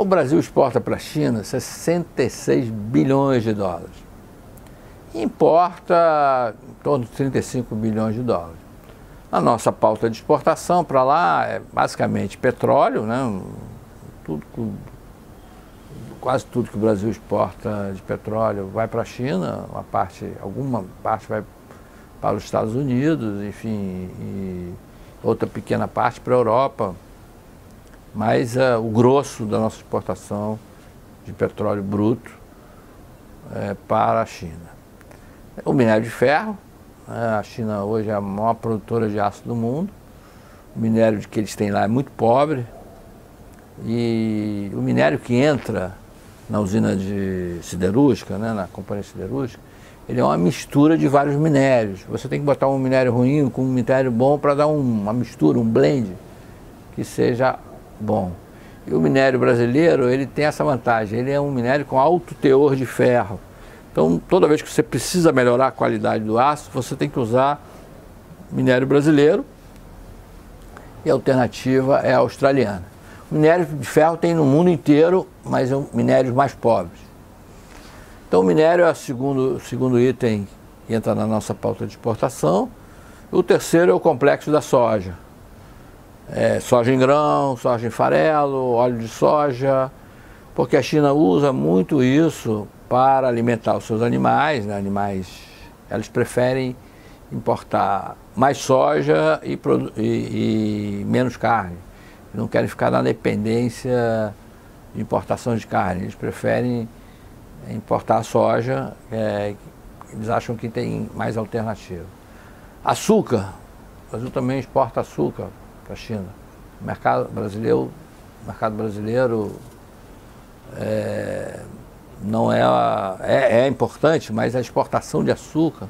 O Brasil exporta para a China 66 bilhões de dólares. Importa em torno de 35 bilhões de dólares. A nossa pauta de exportação para lá é basicamente petróleo, né? Quase tudo que o Brasil exporta de petróleo vai para a China, alguma parte vai para os Estados Unidos, enfim, e outra pequena parte para a Europa. Mas o grosso da nossa exportação de petróleo bruto é para a China. O minério de ferro, a China hoje é a maior produtora de aço do mundo. O minério que eles têm lá é muito pobre. E o minério que entra na usina de siderúrgica, né, na companhia siderúrgica, ele é uma mistura de vários minérios. Você tem que botar um minério ruim com um minério bom para dar uma mistura, um blend, que seja bom. E o minério brasileiro, ele tem essa vantagem, ele é um minério com alto teor de ferro. Então, toda vez que você precisa melhorar a qualidade do aço, você tem que usar minério brasileiro e a alternativa é a australiana. O minério de ferro tem no mundo inteiro, mas são minérios mais pobres. Então, o minério é o segundo item que entra na nossa pauta de exportação. O terceiro é o complexo da soja. Soja em grão, soja em farelo, óleo de soja, porque a China usa muito isso para alimentar os seus animais, né? Eles preferem importar mais soja e menos carne. Não querem ficar na dependência de importação de carne, eles preferem importar a soja, eles acham que tem mais alternativa. Açúcar, o Brasil também exporta açúcar para a China. O mercado brasileiro não é importante, mas a exportação de açúcar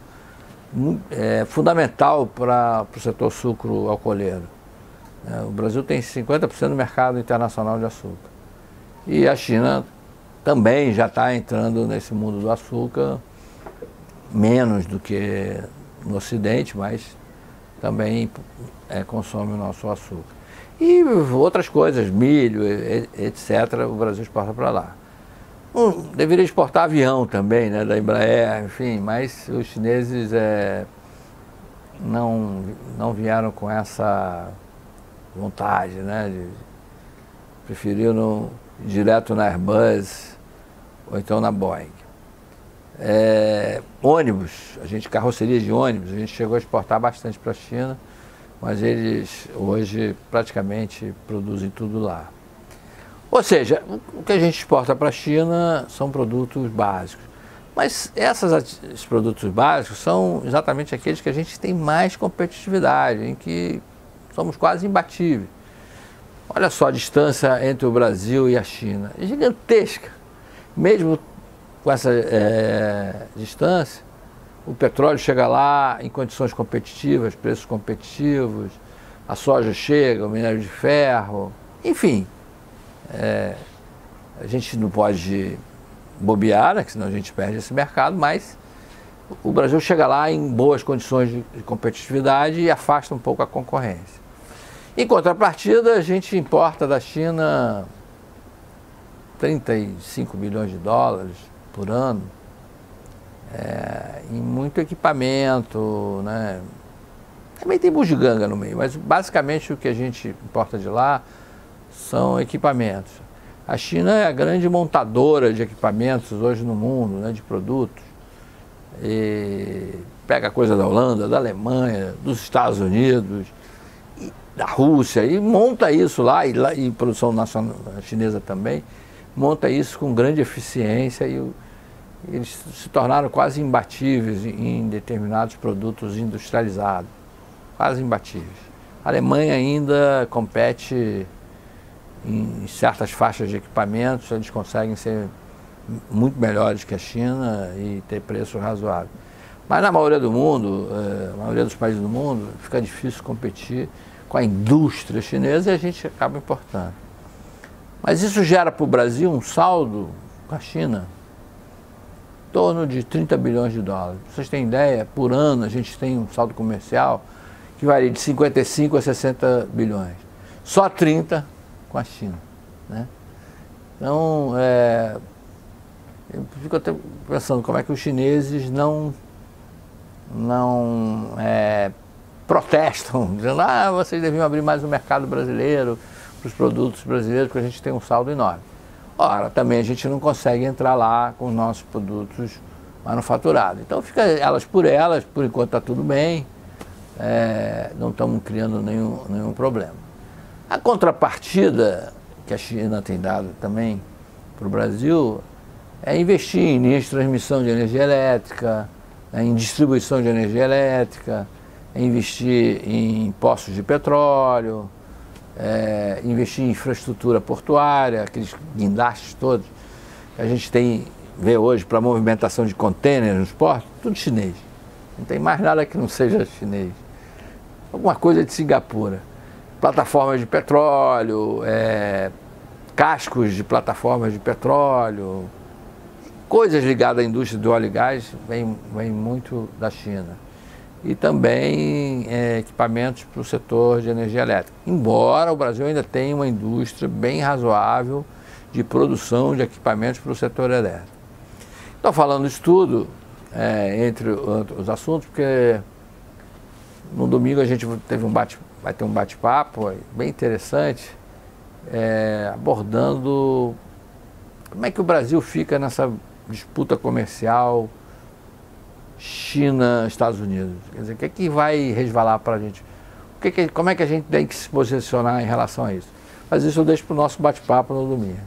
é fundamental para o setor sucro-alcooleiro. O Brasil tem 50% do mercado internacional de açúcar. E a China também já está entrando nesse mundo do açúcar, menos do que no Ocidente, mas também consome o nosso açúcar. E outras coisas, milho, etc., o Brasil exporta para lá. Deveria exportar avião também, né, da Embraer, enfim, mas os chineses não vieram com essa vontade, né, preferiram ir direto na Airbus ou então na Boeing. Ônibus, carroceria de ônibus, a gente chegou a exportar bastante para a China, mas eles hoje praticamente produzem tudo lá. Ou seja, o que a gente exporta para a China são produtos básicos. Mas esses produtos básicos são exatamente aqueles que a gente tem mais competitividade, em que somos quase imbatíveis. Olha só a distância entre o Brasil e a China, é gigantesca. Mesmo com essa distância, o petróleo chega lá em condições competitivas, preços competitivos, a soja chega, o minério de ferro, enfim. A gente não pode bobear, né, senão a gente perde esse mercado, mas o Brasil chega lá em boas condições de competitividade e afasta um pouco a concorrência. Em contrapartida, a gente importa da China 35 bilhões de dólares por ano, em muito equipamento, né? Também tem bugiganga no meio, mas basicamente o que a gente importa de lá são equipamentos. A China é a grande montadora de equipamentos hoje no mundo, né, de produtos. E pega coisa da Holanda, da Alemanha, dos Estados Unidos, da Rússia, e monta isso lá, e produção nacional chinesa também, monta isso com grande eficiência e eles se tornaram quase imbatíveis em determinados produtos industrializados, quase imbatíveis. A Alemanha ainda compete em certas faixas de equipamentos, eles conseguem ser muito melhores que a China e ter preço razoável. Mas na maioria do mundo, na maioria dos países do mundo, fica difícil competir com a indústria chinesa e a gente acaba importando. Mas isso gera para o Brasil um saldo com a China em torno de 30 bilhões de dólares. Vocês têm ideia, por ano a gente tem um saldo comercial que varia de 55 a 60 bilhões. Só 30 com a China, né? Então, eu fico até pensando como é que os chineses não protestam, dizendo, vocês deviam abrir mais o mercado brasileiro para os produtos brasileiros, porque a gente tem um saldo enorme. Ora, também a gente não consegue entrar lá com os nossos produtos manufaturados. Então fica elas, por enquanto está tudo bem, não estamos criando nenhum problema. A contrapartida que a China tem dado também para o Brasil é investir em linhas de transmissão de energia elétrica, em distribuição de energia elétrica, investir em poços de petróleo, investir em infraestrutura portuária, aqueles guindastes todos que a gente vê hoje para movimentação de contêineres nos portos, tudo chinês. Não tem mais nada que não seja chinês. Alguma coisa de Singapura. Plataformas de petróleo, cascos de plataformas de petróleo, coisas ligadas à indústria do óleo e gás, vem muito da China. E também equipamentos para o setor de energia elétrica. Embora o Brasil ainda tenha uma indústria bem razoável de produção de equipamentos para o setor elétrico. Estou falando isso tudo, entre os assuntos, porque no domingo a gente vai ter um bate-papo bem interessante, abordando como é que o Brasil fica nessa disputa comercial China-Estados Unidos. Quer dizer, o que é que vai resvalar para a gente? Como é que a gente tem que se posicionar em relação a isso? Mas isso eu deixo para o nosso bate-papo no domingo.